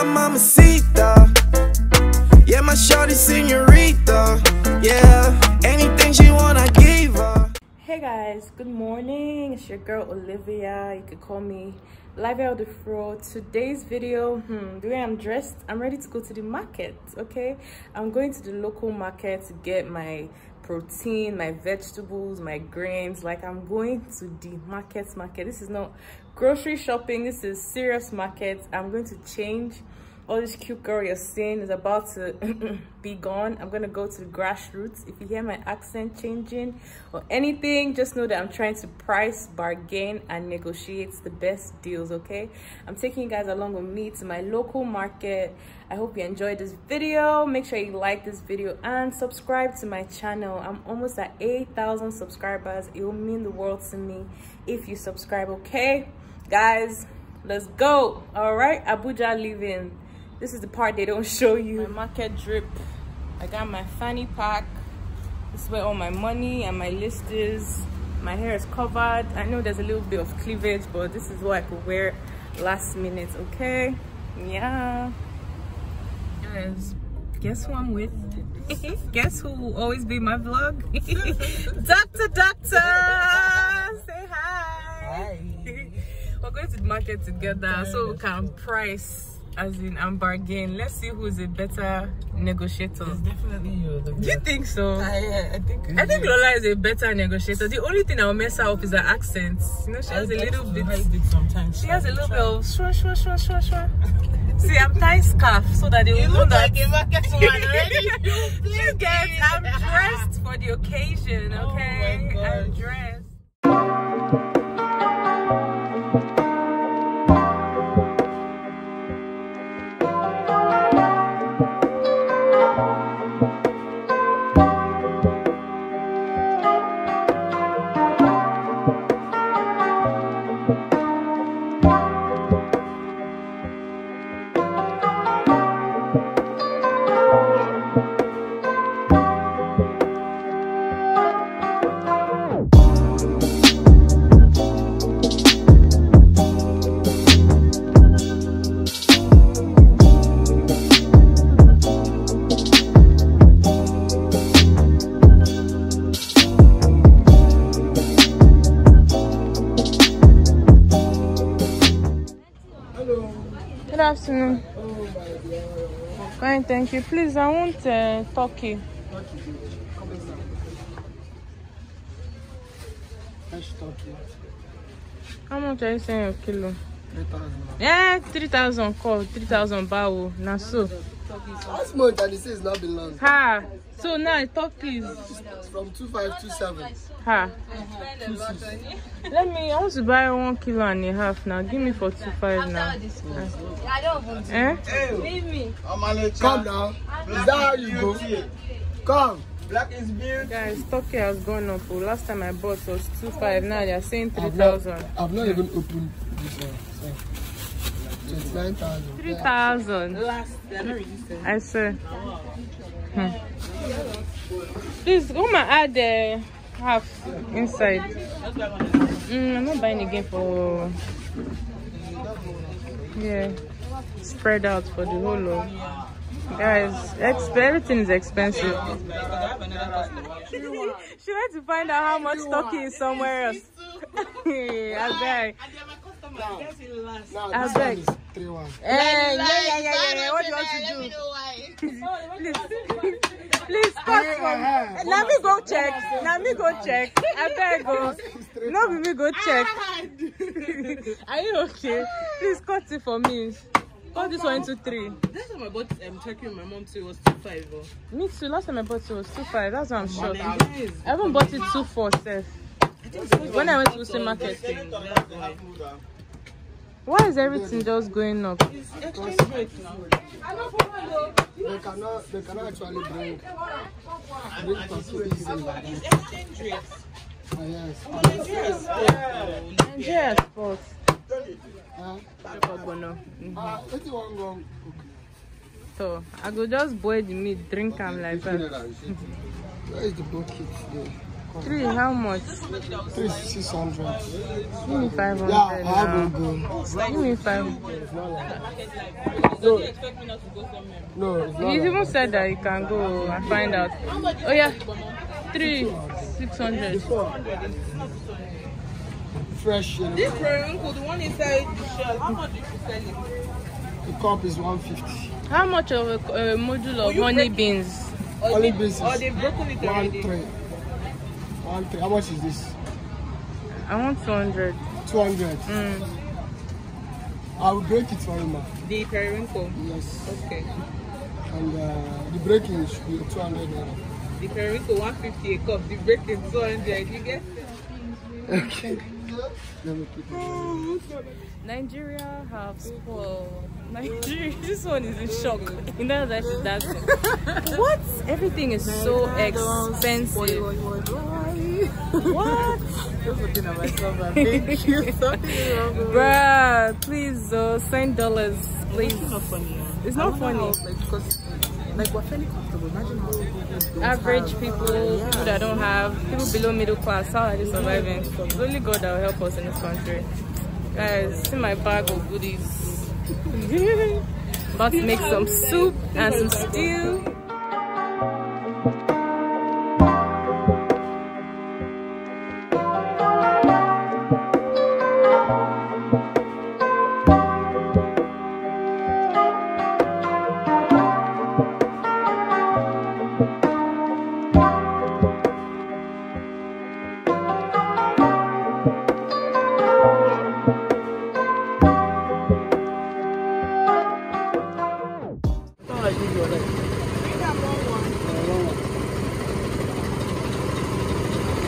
my mamacita. Yeah, my shorty señorita. Yeah, anything she want, I give her. Hey guys, good morning. It's your girl Olivia. You could call me liviawiththefro. Today's video, the way I'm dressed, I'm ready to go to the market. Okay, I'm going to the local market to get my protein, my vegetables, my grains. Like, I'm going to the market. This is not grocery shopping, this is serious market. I'm going to change. All this cute girl you're seeing is about to be gone. I'm gonna go to the grassroots. If you hear my accent changing or anything, just know that I'm trying to price, bargain, and negotiate the best deals. Okay, I'm taking you guys along with me to my local market. I hope you enjoyed this video. Make sure you like this video and subscribe to my channel. I'm almost at 8,000 subscribers. It will mean the world to me if you subscribe. Okay guys, let's go. All right, Abuja living. This is the part they don't show you. My market drip. I got my fanny pack. This is where all my money and my list is. My hair is covered. I know there's a little bit of cleavage, but this is what I could wear last minute. Okay, yeah. Guys, guess who I'm with? Guess who will always be my vlog? Doctor, say hi. Hi. We're going to the market together so we can price, as in, and bargain. Let's see who's a better negotiator. It's definitely you. Do you think so? I think Lola is a better negotiator. The only thing I'll mess her up is her accent. You know, she has a little bit. Sometimes she has a little bit of shwa. See, I'm tying scarf so that they will know that. Like a market woman already. Please get. I'm dressed for the occasion. Okay, oh my God. I'm dressed. Good afternoon. Fine, thank you. Please, I want turkey. How much are you saying a kilo? 3,000. Yeah, 3,000 call, 3,000 bao. Now so. Last month and it says not belong. Ha. So now turkey is from 2,527. ha. I want to buy 1.5 kilos now. Give me for 2.5 now. I don't want to. Eh? Leave me. Come now. Is that how you go? Come. Black is beautiful. Guys, turkey has gone up. Last time I bought was 2.5. Now they are saying 3,000. I've not even opened this one. So 29,000. 3,000. Last, they're not registered. I swear. Please come and add half inside. I'm not buying again for spread out for the whole of. Guys, everything is expensive. She went to find out how much turkey is somewhere else. I beg. Now this one is 3-1. Yeah. What do you want to do? Please cut from. Let me go check. I beg go. No, me go check. Are you okay? Please cut it for me. Cut this one into 3. Last time I bought turkey with my mom too, it was 2.5. Me too. Last time I bought it was 2.5. That's why I'm shocked. I haven't bought it 2.4 sef. When I went to the same market. Why is everything just going up? It's exchange rate now. They cannot actually bring It's exchange rate. yes. Nigeria sport. So I go just boil the meat, drink them like that. Where is the bucket there? 3, how much? 3 600. Give me 500. Yeah, I will now. go. Give me 5. No, no, it's not. He's even said that you can go and find out. Oh yeah, 3 600. Fresh. This periwinkle, the one inside the shell, how much do you sell it? The cup is 150. How much of a module of honey beans? Only basis. Or they've broken it already? 1 3. How much is this? I want 200. 200. I will break it for you, ma. The periwinkle? Yes. Okay. And the breaking should be 200. The periwinkle 150 a cup, the breaking 200. You get it? Okay. Let me keep it. Nigeria have spoiled. Nigeria, this one is in shock. You know that she's dancing. What? Everything is so expensive. What? Just looking at myself and thank you. Bruh, please send dollars, please. It's not funny. It's not funny. Because we're fairly comfortable. Imagine how people don't Average have, people, people that don't have, people below middle class, how are they surviving? It's only God that will help us in this country. Guys, see my bag of goodies. About to make some soup and some stew.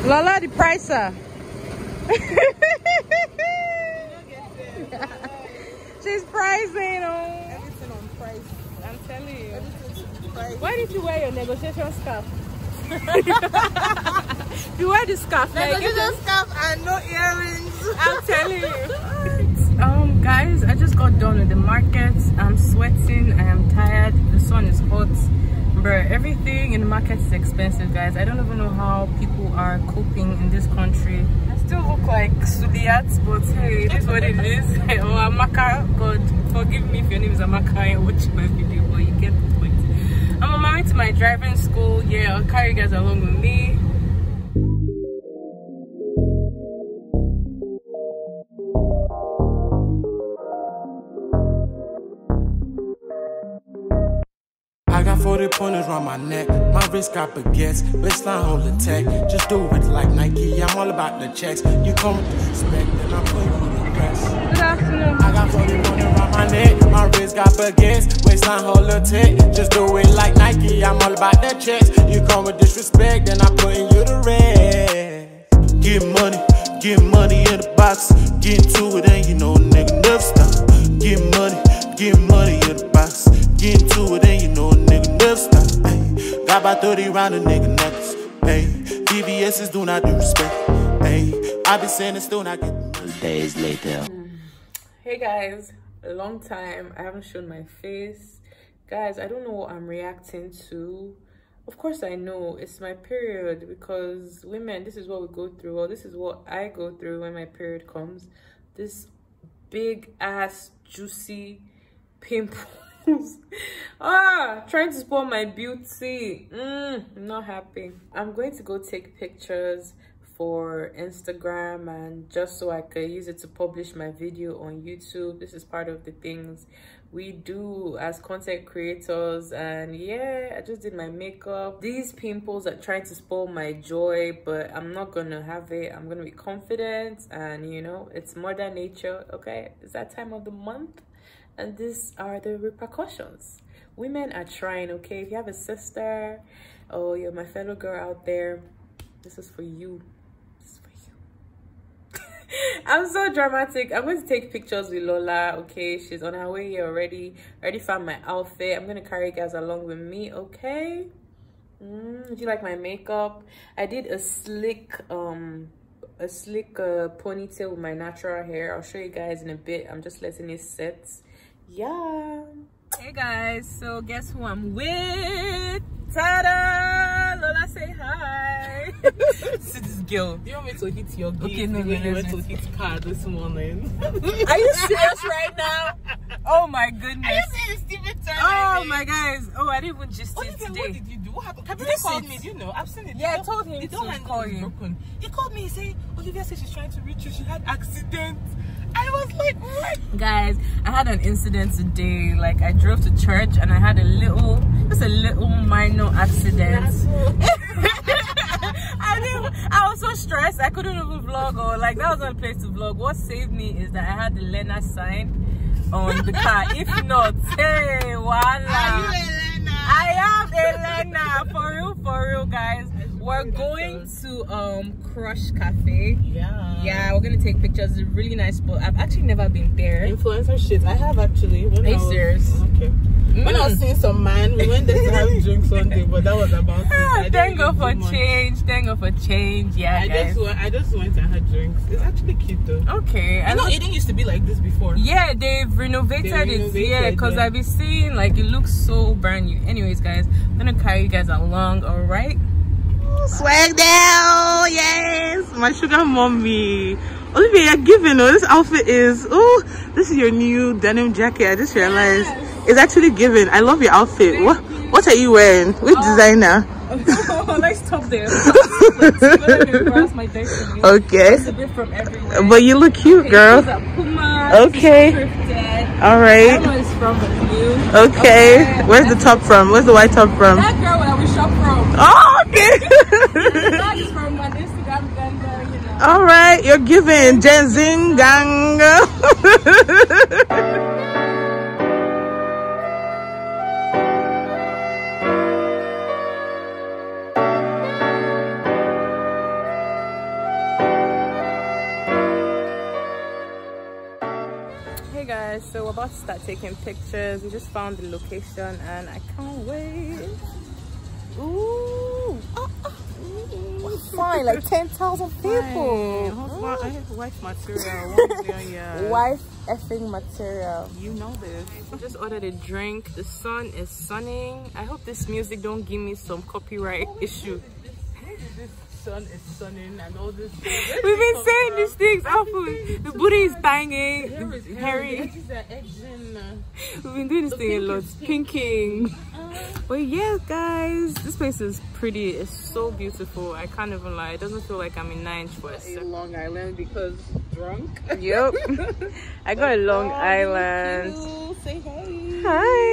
Lola the pricer. She's pricing on everything on price. I'm telling you. Price. Why did you wear your negotiation scarf? You wear the scarf. Negotiation scarf and no earrings. I'm telling you. Guys, I just got done with the market. I'm sweating. I am tired. The sun is hot. Bruh, everything in the market is expensive, guys. I don't even know how people are coping in this country. I still look like Suliat, but hey, it is what it is. Or Amaka. God, forgive me if your name is Amaka and watch my video, but you get the point. I'm on my way to my driving school. Yeah, I'll carry you guys along with me. I got 40 pointers around my neck. My wrist got baguettes. Waistline on the tech. Just do it like Nike. I'm all about the checks. You come with disrespect, and I'm putting you to rest. Good afternoon. I got 40 pointers around my neck. My wrist got baguettes. Waistline hold the tech. Just do it like Nike. I'm all about the checks. You come with disrespect, and I'm putting you to rest. Get money in the box. Get into it, and you know nigga never stop. Get money in the box. Get into it, and you know nigga never stop. Ay, got about 30 round a nigga knuckles. Hey, DVS's do not disrespect. Hey, I been saying it still not get. Days later. Hey guys, a long time. I haven't shown my face. Guys, I don't know what I'm reacting to. Of course I know it's my period, because women, this is what we go through. Well, this is what I go through when my period comes. This big ass juicy pimples. Trying to spoil my beauty. I'm not happy. I'm going to go take pictures for Instagram, and just so I could use it to publish my video on YouTube. This is part of the things we do as content creators. And yeah, I just did my makeup. These pimples are trying to spoil my joy, but I'm not gonna have it. I'm gonna be confident, and you know, it's Mother Nature. Okay, it's that time of the month, and these are the repercussions. Women are trying. Okay, if you have a sister, oh, you're my fellow girl out there, this is for you. I'm so dramatic. I'm going to take pictures with Lola. Okay, she's on her way here already. I already found my outfit. I'm going to carry you guys along with me. Okay, do you like my makeup? I did a slick ponytail with my natural hair. I'll show you guys in a bit. I'm just letting it set. Yeah. Hey guys, so guess who I'm with? Ta-da! Lola, say hi. See this girl. Do you want me to hit your gate? Okay, no, when you went no. to hit car this morning? Are you serious right now? Oh my goodness. Are you saying Steven Turner? Oh my guys. Oh, I didn't even just see it What today. did you do? What happened? Have you He called seen me. it? Do you know? I've seen it. Yeah, I told him the to door handle call is you. broken. He called me. He said, Olivia said she's trying to reach you. She had accident. I was like, what? Guys, I had an incident today. Like, I drove to church and I had just a little minor accident. I was so stressed I couldn't even vlog, or like that was not a place to vlog. What saved me is that I had the Lena sign on the car. If not, hey, voila. Are you Elena? I am Elena. For real, guys. We're going to Crush Cafe. Yeah, we're gonna take pictures. It's a really nice spot. I've actually never been there. Influencer shit. I have actually. Are you serious? Okay. When I was seeing some man, we went there to have drinks one day, but that was about it. Thank God for change. Thank God for change. Yeah, guys. I just went and had drinks. It's actually cute though. Okay. I know it didn't used to be like this before. Yeah, they've renovated it. Yeah, because I've been seeing like it looks so brand new. Anyways, guys, I'm gonna carry you guys along. All right. Swag down, yes, my sugar mommy. Olivia, you're giving. Oh, this outfit is. Oh, this is your new denim jacket. I just realized it's actually giving. I love your outfit. What are you wearing? Which designer? Let's stop there. Okay. It's a bit from everywhere. But you look cute, girl. Puma, okay. All right. That one is from Blue. Okay. Where's the top from? Where's the white top from? That girl where we shop from. Oh, okay. That is from my Instagram vendor, you know. All right, you're giving Gen Zing gang. Hey guys, so we're about to start taking pictures. We just found the location and I can't wait. Ooh. Fine, like 10,000 people. Wife material. Wife effing material. You know this. I just ordered a drink. The sun is sunning. I hope this music don't give me some copyright issue. This sun is sunning and all this. We've been saying these things often. The booty is banging. Harry. We've been doing this thing a lot. Pinking. But yeah, guys, this place is pretty. It's so beautiful. I can't even lie. It doesn't feel like I'm in 9 for a second. Long Island because drunk. Yep. I got a Long Island. Say hey. Hi.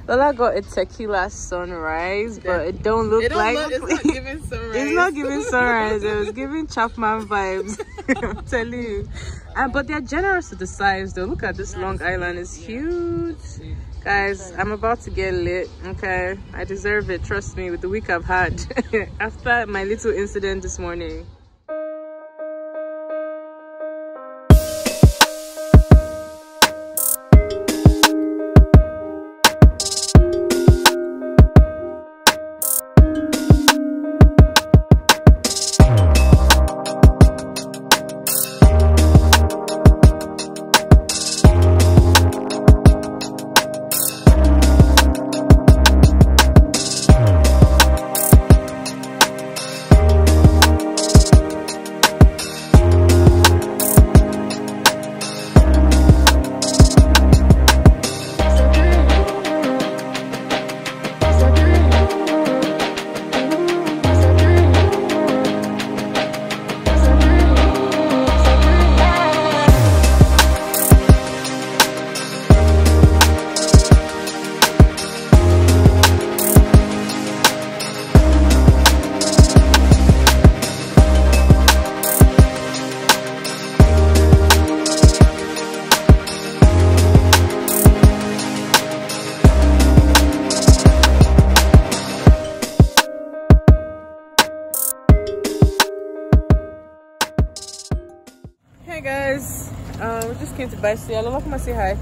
Lola got a tequila sunrise, but it don't look like it's not giving sunrise. It's not giving sunrise. It was giving Chapman vibes. I'm telling you. But they're generous to the size though. Look at this Long Island. It's huge. Guys, I'm about to get lit. Okay, I deserve it. Trust me, with the week I've had after my little incident this morning. Hey guys, we just came to buy cereal. Lola, come and say hi.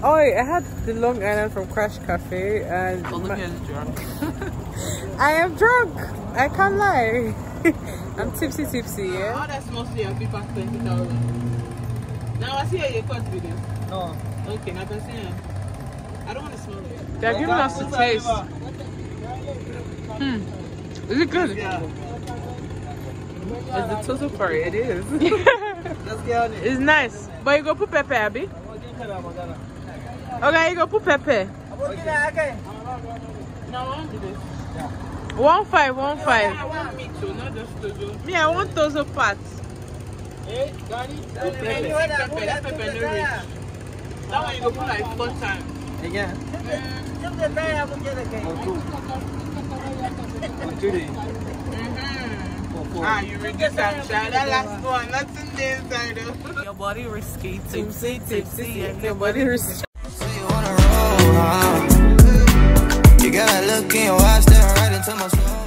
Oh, I had the Long Island from Crash Cafe and Olivia's drunk. I am drunk. I can't lie. I'm tipsy, yeah. Oh, that's mostly a people 20,000. Now I see a cut video. Oh. Okay, now I can see I don't want to smell it. They're giving us the taste. Is it good? Yeah. It's the total curry. It is. It's nice. But you go put pepper, Abby. Okay, you go put pepper. No, I want to do this. 1.5, 1.5. I want me too, not just Tozo. Me, I want Tozo parts. Eh, got it? That pepper no rich. That one you go put like 4 times. Again? Ah, you reduce that shot. That last one, nothing there inside of. Your body risky, tipsy, and your body risky. So you wanna roll, huh? You got a look in your eyes, staring right into my soul.